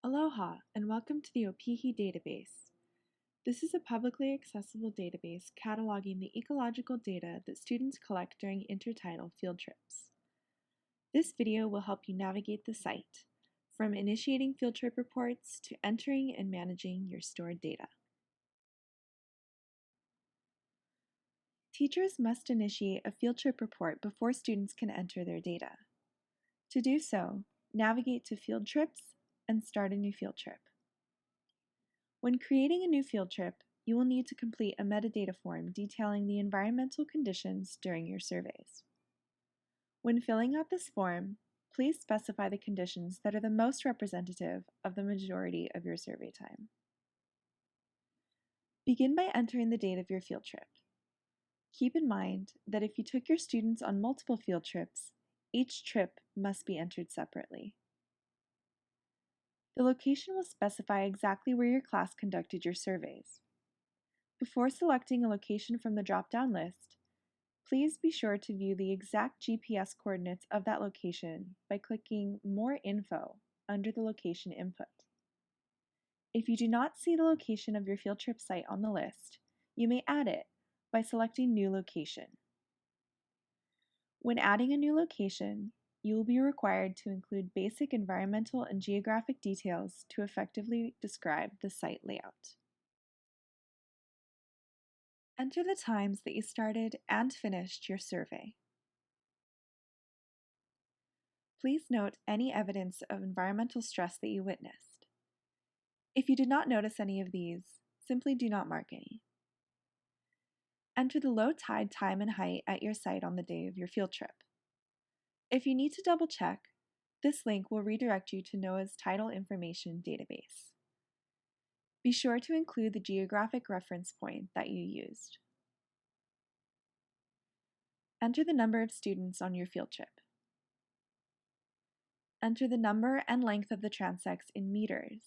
Aloha, and welcome to the OPIHI database. This is a publicly accessible database cataloging the ecological data that students collect during intertidal field trips. This video will help you navigate the site, from initiating field trip reports to entering and managing your stored data. Teachers must initiate a field trip report before students can enter their data. To do so, navigate to Field Trips and start a new field trip. When creating a new field trip, you will need to complete a metadata form detailing the environmental conditions during your surveys. When filling out this form, please specify the conditions that are the most representative of the majority of your survey time. Begin by entering the date of your field trip. Keep in mind that if you took your students on multiple field trips, each trip must be entered separately. The location will specify exactly where your class conducted your surveys. Before selecting a location from the drop-down list, please be sure to view the exact GPS coordinates of that location by clicking More Info under the location input. If you do not see the location of your field trip site on the list, you may add it by selecting New Location. When adding a new location, you will be required to include basic environmental and geographic details to effectively describe the site layout. Enter the times that you started and finished your survey. Please note any evidence of environmental stress that you witnessed. If you did not notice any of these, simply do not mark any. Enter the low tide time and height at your site on the day of your field trip. If you need to double check, this link will redirect you to NOAA's Tidal Information database. Be sure to include the geographic reference point that you used. Enter the number of students on your field trip. Enter the number and length of the transects in meters.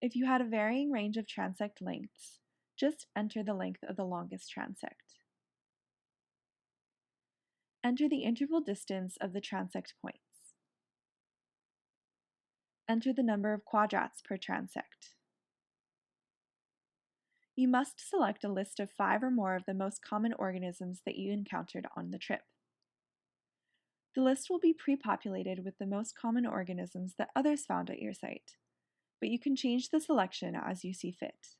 If you had a varying range of transect lengths, just enter the length of the longest transect. Enter the interval distance of the transect points. Enter the number of quadrats per transect. You must select a list of 5 or more of the most common organisms that you encountered on the trip. The list will be pre-populated with the most common organisms that others found at your site, but you can change the selection as you see fit.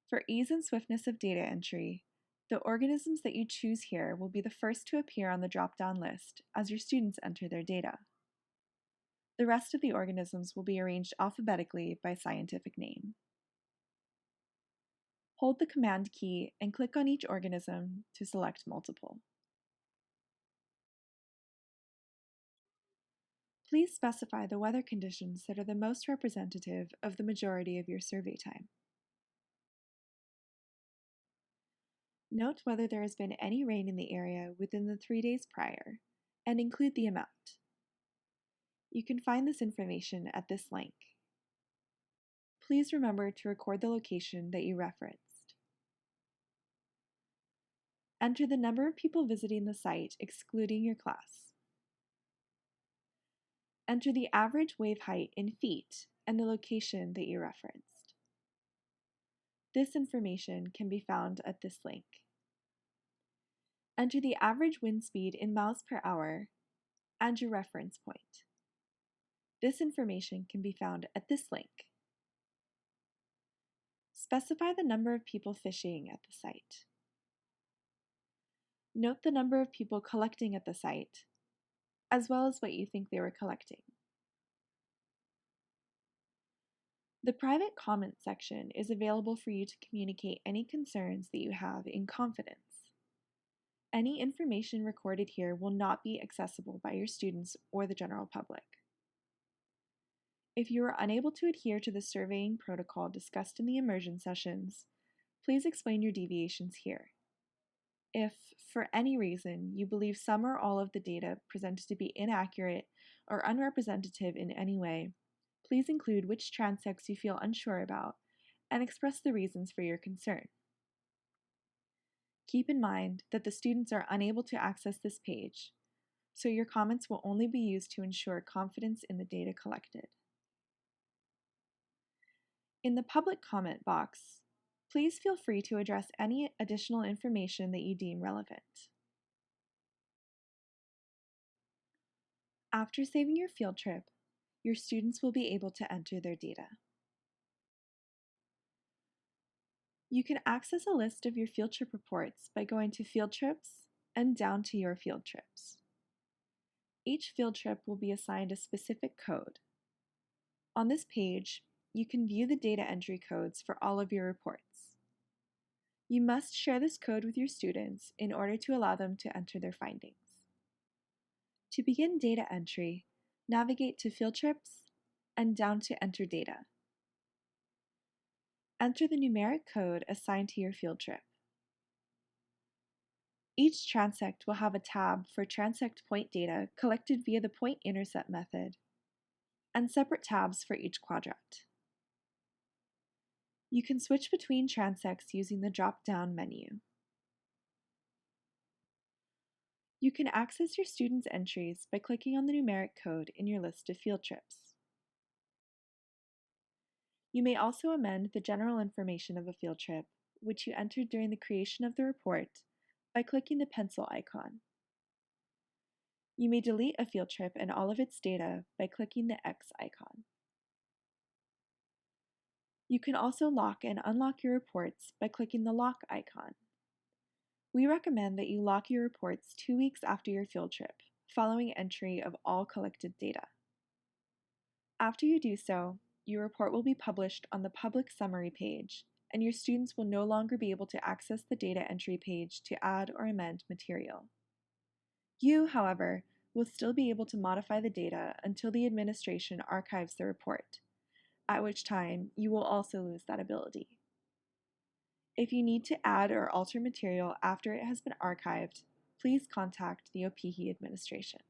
For ease and swiftness of data entry, the organisms that you choose here will be the first to appear on the drop-down list as your students enter their data. The rest of the organisms will be arranged alphabetically by scientific name. Hold the Command key and click on each organism to select multiple. Please specify the weather conditions that are the most representative of the majority of your survey time. Note whether there has been any rain in the area within the 3 days prior, and include the amount. You can find this information at this link. Please remember to record the location that you referenced. Enter the number of people visiting the site, excluding your class. Enter the average wave height in feet and the location that you referenced. This information can be found at this link. Enter the average wind speed in miles per hour and your reference point. This information can be found at this link. Specify the number of people fishing at the site. Note the number of people collecting at the site, as well as what you think they were collecting. The private comments section is available for you to communicate any concerns that you have in confidence. Any information recorded here will not be accessible by your students or the general public. If you are unable to adhere to the surveying protocol discussed in the immersion sessions, please explain your deviations here. If, for any reason, you believe some or all of the data presented to be inaccurate or unrepresentative in any way, please include which transects you feel unsure about and express the reasons for your concern. Keep in mind that the students are unable to access this page, so your comments will only be used to ensure confidence in the data collected. In the public comment box, please feel free to address any additional information that you deem relevant. After saving your field trip, your students will be able to enter their data. You can access a list of your field trip reports by going to Field Trips and down to Your Field Trips. Each field trip will be assigned a specific code. On this page, you can view the data entry codes for all of your reports. You must share this code with your students in order to allow them to enter their findings. To begin data entry, navigate to Field Trips and down to Enter Data. Enter the numeric code assigned to your field trip. Each transect will have a tab for transect point data collected via the point-intercept method, and separate tabs for each quadrat. You can switch between transects using the drop-down menu. You can access your students' entries by clicking on the numeric code in your list of field trips. You may also amend the general information of a field trip, which you entered during the creation of the report, by clicking the pencil icon. You may delete a field trip and all of its data by clicking the X icon. You can also lock and unlock your reports by clicking the lock icon. We recommend that you lock your reports 2 weeks after your field trip, following entry of all collected data. After you do so, your report will be published on the public summary page, and your students will no longer be able to access the data entry page to add or amend material. You, however, will still be able to modify the data until the administration archives the report, at which time you will also lose that ability. If you need to add or alter material after it has been archived, please contact the OPIHI administration.